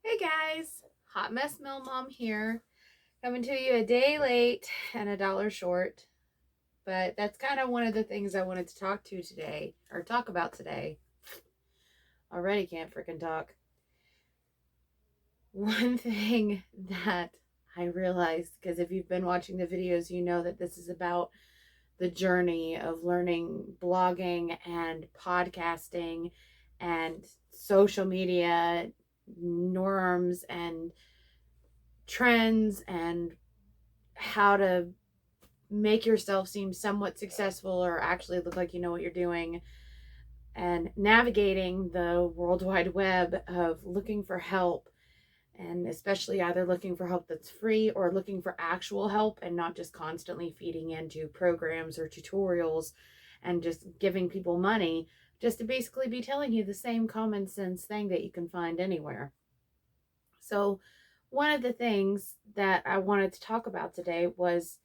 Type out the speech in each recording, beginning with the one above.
Hey guys, Hot Mess Mill Mom here, coming to you a day late and a dollar short. But that's kind of one of the things I wanted to talk about today. Already can't freaking talk. One thing that I realized, because if you've been watching the videos, you know that this is about the journey of learning blogging and podcasting and social media norms and trends and how to make yourself seem somewhat successful or actually look like you know what you're doing, and navigating the World Wide Web of looking for help, and especially either looking for help that's free or looking for actual help and not just constantly feeding into programs or tutorials and just giving people money just to basically be telling you the same common sense thing that you can find anywhere. So one of the things that I wanted to talk about today was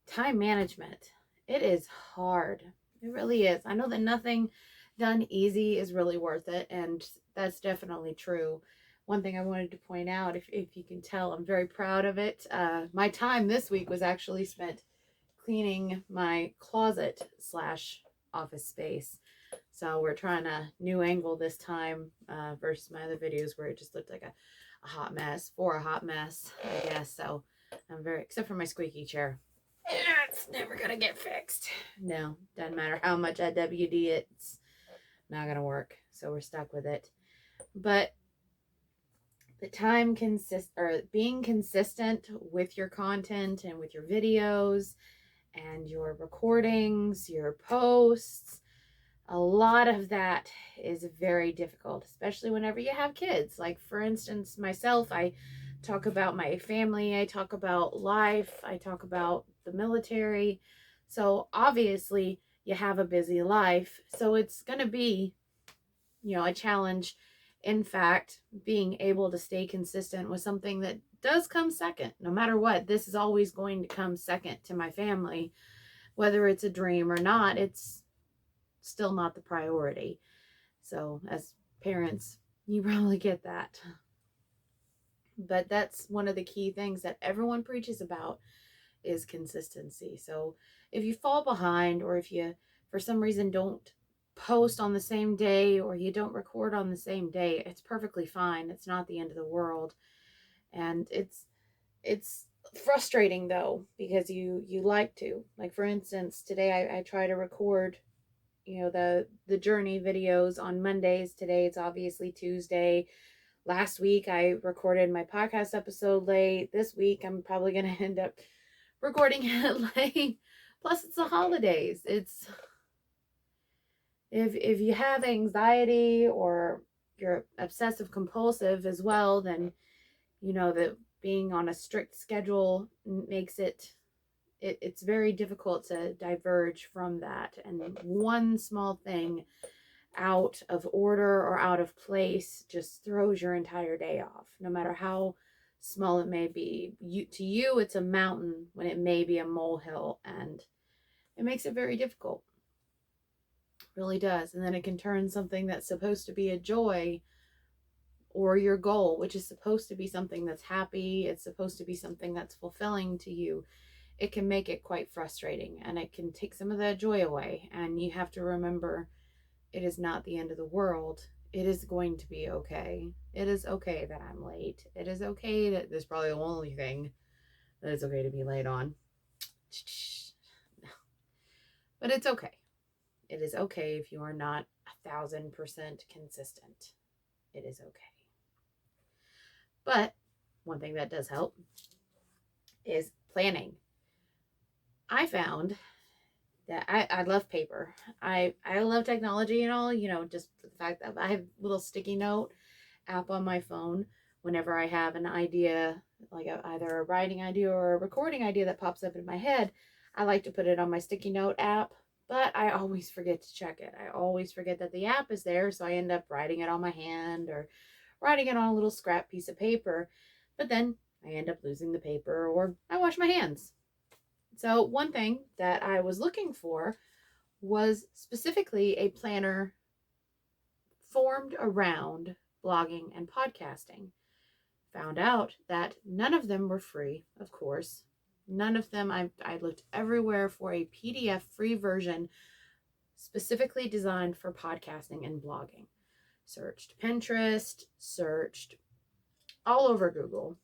time management. It is hard. It really is. I know that nothing done easy is really worth it, and that's definitely true. One thing I wanted to point out, if you can tell, I'm very proud of it. My time this week was actually spent cleaning my closet slash office space. So we're trying a new angle this time versus my other videos where it just looked like a hot mess for a hot mess, I guess. So I'm very, except for my squeaky chair. It's never gonna get fixed. No, doesn't matter how much I WD it, it's not gonna work. So we're stuck with it. But the time being consistent with your content and with your videos and your recordings, your posts, a lot of that is very difficult, especially whenever you have kids. Like, for instance, myself, I talk about my family, I talk about life, I talk about the military. So obviously, you have a busy life. So it's going to be, a challenge. In fact, being able to stay consistent with something that does come second. No matter what, this is always going to come second to my family. Whether it's a dream or not, it's still not the priority. So, as parents, you probably get that. But that's one of the key things that everyone preaches about is consistency. So, if you fall behind, or if you, for some reason, don't post on the same day or you don't record on the same day, it's perfectly fine. It's not the end of the world. And it's frustrating though, because you like to. Like, for instance, today I try to record the journey videos on Mondays. Today it's obviously Tuesday. Last week I recorded my podcast episode late. This week I'm probably going to end up recording it late. Plus it's the holidays. It's if you have anxiety or you're obsessive compulsive as well, then you know that being on a strict schedule makes it's very difficult to diverge from that. And one small thing out of order or out of place just throws your entire day off, no matter how small it may be. To you it's a mountain when it may be a molehill, and it makes it very difficult. It really does. And then it can turn something that's supposed to be a joy, or your goal, which is supposed to be something that's happy, it's supposed to be something that's fulfilling to you, it can make it quite frustrating, and it can take some of that joy away. And you have to remember, it is not the end of the world. It is going to be okay. It is okay that I'm late. It is okay that this is probably the only thing that it's okay to be late on. But it's okay. It is okay if you are not 1,000% consistent. It is okay. But one thing that does help is planning. I found that I love paper. I love technology and all, just for the fact that I have a little sticky note app on my phone whenever I have an idea, like either a writing idea or a recording idea that pops up in my head. I like to put it on my sticky note app, but I always forget to check it. I always forget that the app is there, so I end up writing it on my hand or writing it on a little scrap piece of paper. But then I end up losing the paper, or I wash my hands. So one thing that I was looking for was specifically a planner formed around blogging and podcasting. found out that none of them were free, of course. None of them. I looked everywhere for a PDF free version specifically designed for podcasting and blogging. Searched Pinterest, searched all over Google.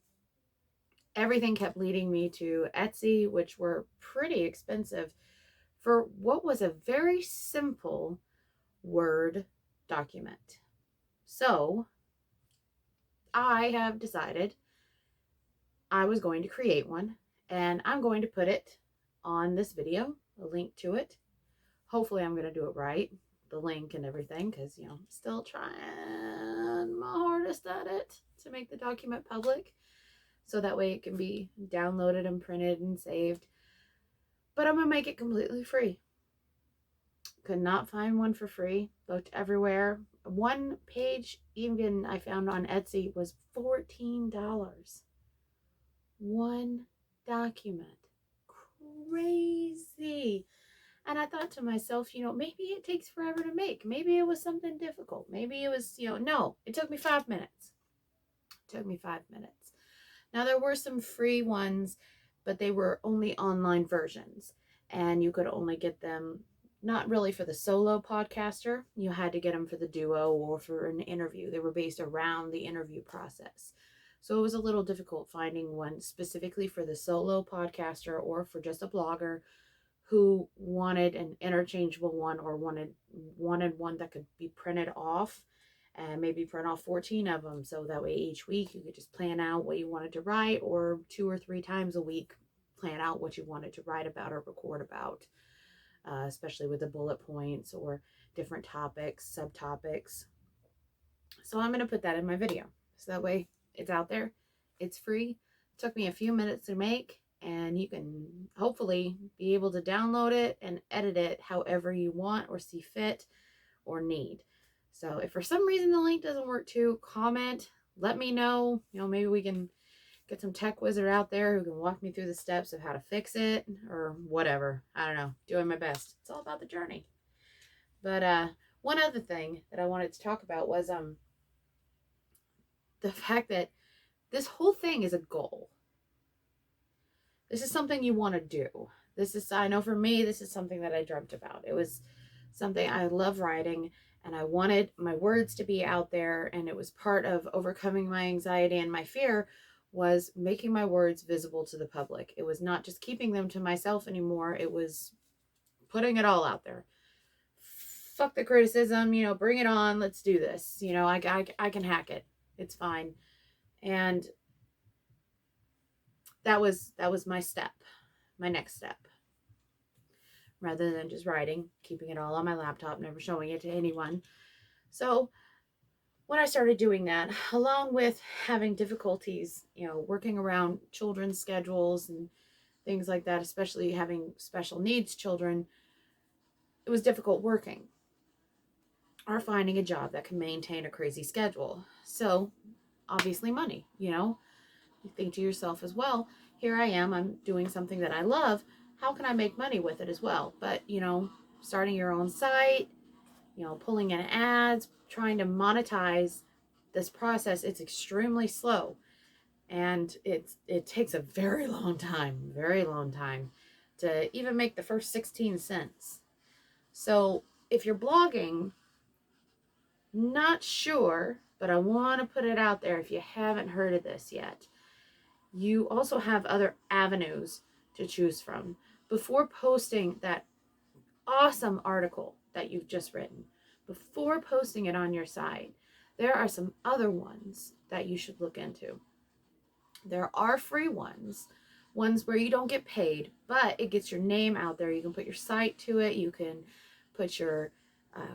Everything kept leading me to Etsy, which were pretty expensive for what was a very simple Word document. So I have decided I was going to create one, and I'm going to put it on this video, a link to it. Hopefully I'm going to do it right, the link and everything, because, I'm still trying my hardest at it to make the document public, so that way it can be downloaded and printed and saved. But I'm going to make it completely free. Could not find one for free. Looked everywhere. One page even I found on Etsy was $14. One document. Crazy. And I thought to myself, maybe it takes forever to make. Maybe it was something difficult. Maybe it was, no, it took me 5 minutes. It took me 5 minutes. Now, there were some free ones, but they were only online versions. And you could only get them, not really for the solo podcaster. You had to get them for the duo or for an interview. They were based around the interview process. So it was a little difficult finding one specifically for the solo podcaster or for just a blogger who wanted an interchangeable one or wanted one that could be printed off, and maybe print off 14 of them, so that way each week you could just plan out what you wanted to write, or 2 or 3 times a week plan out what you wanted to write about or record about, especially with the bullet points or different topics, subtopics. So I'm going to put that in my video, so that way it's out there, it's free. It took me a few minutes to make, and you can hopefully be able to download it and edit it however you want or see fit or need. So if for some reason the link doesn't work too, comment, let me know. Maybe we can get some tech wizard out there who can walk me through the steps of how to fix it or whatever. I don't know. Doing my best. It's all about the journey. But one other thing that I wanted to talk about was the fact that this whole thing is a goal. This is something you want to do. I know for me, this is something that I dreamt about. It was something I love writing, and I wanted my words to be out there, and it was part of overcoming my anxiety and my fear was making my words visible to the public. It was not just keeping them to myself anymore. It was putting it all out there. Fuck the criticism, bring it on. Let's do this. I can hack it. It's fine. And that was my step, my next step. Rather than just writing, keeping it all on my laptop, never showing it to anyone. So when I started doing that, along with having difficulties, working around children's schedules and things like that, especially having special needs children, it was difficult working or finding a job that can maintain a crazy schedule. So obviously money, you think to yourself as well, here I am, I'm doing something that I love. How can I make money with it as well? But, starting your own site, pulling in ads, trying to monetize this process, it's extremely slow. And it takes a very long time to even make the first 16 cents. So if you're blogging, not sure, but I want to put it out there if you haven't heard of this yet. You also have other avenues to choose from. Before posting that awesome article that you've just written, before posting it on your site, there are some other ones that you should look into. There are free ones where you don't get paid, but it gets your name out there. You can put your site to it. You can put your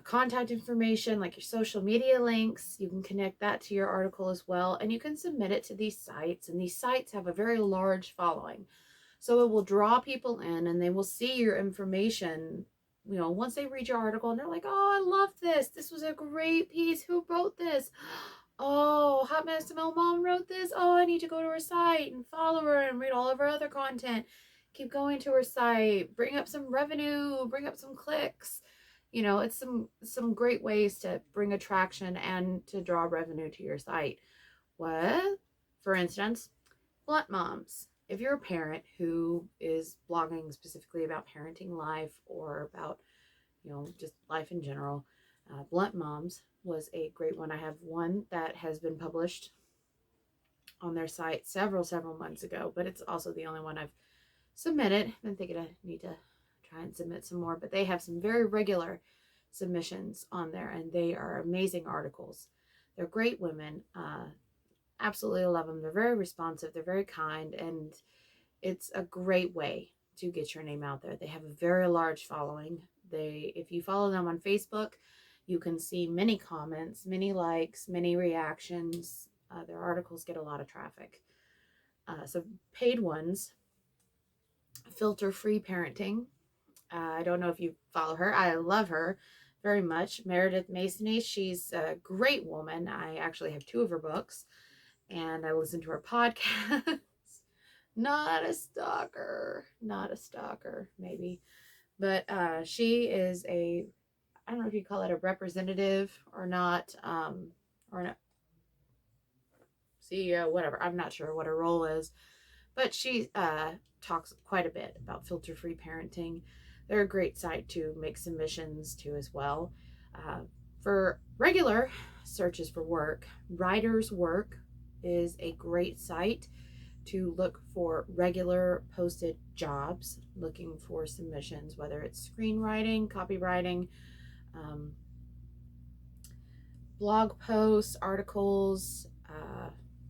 contact information, like your social media links. You can connect that to your article as well, and you can submit it to these sites, and these sites have a very large following. So it will draw people in, and they will see your information, once they read your article, and they're like, oh, I love this. This was a great piece. Who wrote this? Oh, Hot Mess Mom wrote this. Oh, I need to go to her site and follow her and read all of her other content. Keep going to her site. Bring up some revenue. Bring up some clicks. It's some great ways to bring attraction and to draw revenue to your site. What? For instance, Blunt Moms. If you're a parent who is blogging specifically about parenting life or about, just life in general, Blunt Moms was a great one. I have one that has been published on their site several months ago, but it's also the only one I've submitted. I've been thinking I need to try and submit some more, but they have some very regular submissions on there, and they are amazing articles. They're great women. Absolutely love them. They're very responsive. They're very kind, and it's a great way to get your name out there. They have a very large following. If you follow them on Facebook, you can see many comments, many likes, many reactions. Their articles get a lot of traffic. So paid ones, Filter Free Parenting. I don't know if you follow her. I love her very much. Meredith Masony, she's a great woman. I actually have 2 of her books, and I listen to her podcast. Not a stalker, maybe. But she is I don't know if you call it a representative or not, or a CEO, whatever. I'm not sure what her role is. But she talks quite a bit about Filter Free Parenting. They're a great site to make submissions to as well. For regular searches for work, Writer's Work is a great site to look for regular posted jobs, looking for submissions, whether it's screenwriting, copywriting, blog posts, articles,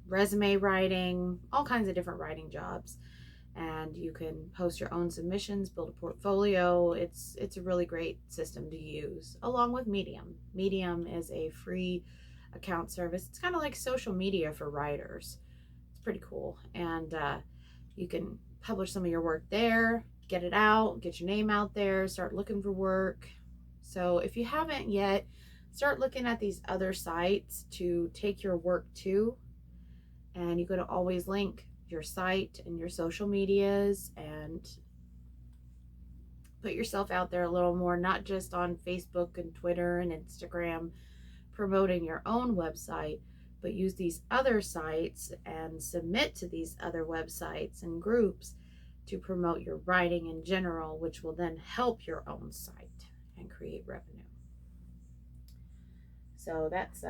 resume writing, all kinds of different writing jobs. And you can post your own submissions, build a portfolio. It's a really great system to use, along with Medium. Medium is a free account service. It's kind of like social media for writers. It's pretty cool. And you can publish some of your work there, get it out, get your name out there, start looking for work. So if you haven't yet, start looking at these other sites to take your work to. And you got to always link your site and your social medias and put yourself out there a little more, not just on Facebook and Twitter and Instagram promoting your own website, but use these other sites and submit to these other websites and groups to promote your writing in general, which will then help your own site and create revenue. So that's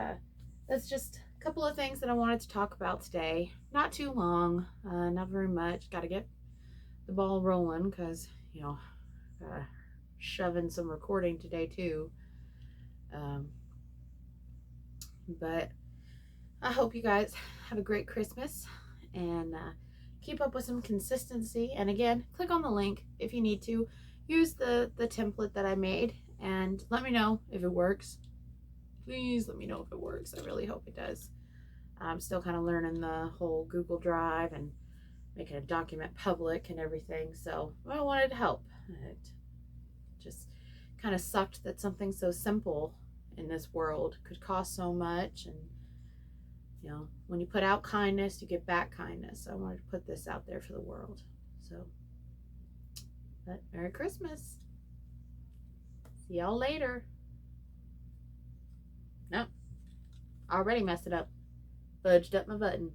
just a couple of things that I wanted to talk about today. Not too long, not very much. Got to get the ball rolling because, gotta shove in some recording today too. But I hope you guys have a great Christmas and keep up with some consistency. And again, click on the link if you need to. Use the template that I made and let me know if it works. Please let me know if it works. I really hope it does. I'm still kind of learning the whole Google Drive and making a document public and everything. So I wanted to help. It just kind of sucked that something so simple in this world could cost so much. And, when you put out kindness, you get back kindness. So I wanted to put this out there for the world. So, but Merry Christmas. See y'all later. No, already messed it up. Fudged up my button.